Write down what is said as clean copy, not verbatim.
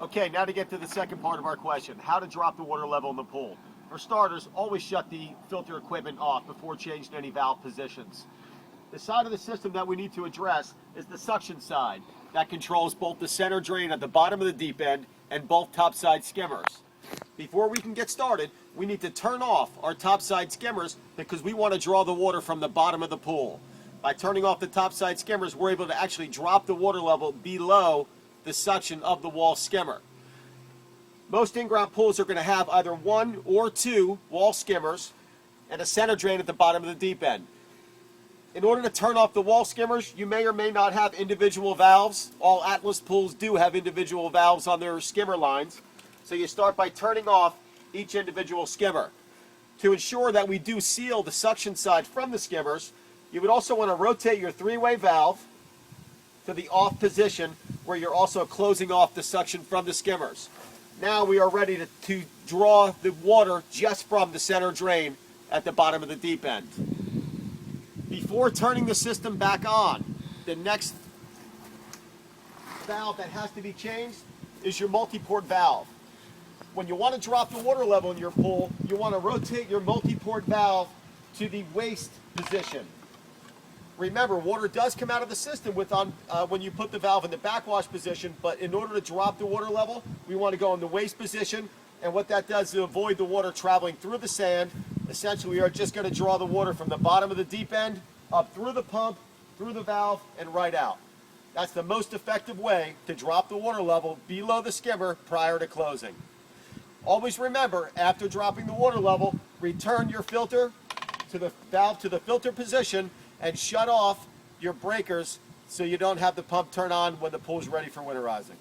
Okay, now to get to the second part of our question, how to drop the water level in the pool. For starters, always shut the filter equipment off before changing any valve positions. The side of the system that we need to address is the suction side. That controls both the center drain at the bottom of the deep end and both topside skimmers. Before we can get started, we need to turn off our topside skimmers because we want to draw the water from the bottom of the pool. By turning off the topside skimmers, we're able to actually drop the water level below the suction of the wall skimmer. Most in-ground pools are going to have either one or two wall skimmers and a center drain at the bottom of the deep end. In order to turn off the wall skimmers, you may or may not have individual valves. All Atlas pools do have individual valves on their skimmer lines. So you start by turning off each individual skimmer. To ensure that we do seal the suction side from the skimmers, you would also want to rotate your three-way valve to the off position where you're also closing off the suction from the skimmers. Now we are ready to draw the water just from the center drain at the bottom of the deep end. Before turning the system back on, the next valve that has to be changed is your multi-port valve. When you want to drop the water level in your pool, you want to rotate your multi-port valve to the waste position. Remember, water does come out of the system when you put the valve in the backwash position, but in order to drop the water level, we want to go in the waste position, and what that does is avoid the water traveling through the sand. Essentially, we are just going to draw the water from the bottom of the deep end, up through the pump, through the valve, and right out. That's the most effective way to drop the water level below the skimmer prior to closing. Always remember, after dropping the water level, return your filter to the valve to the filter position and shut off your breakers so you don't have the pump turn on when the pool is ready for winterizing.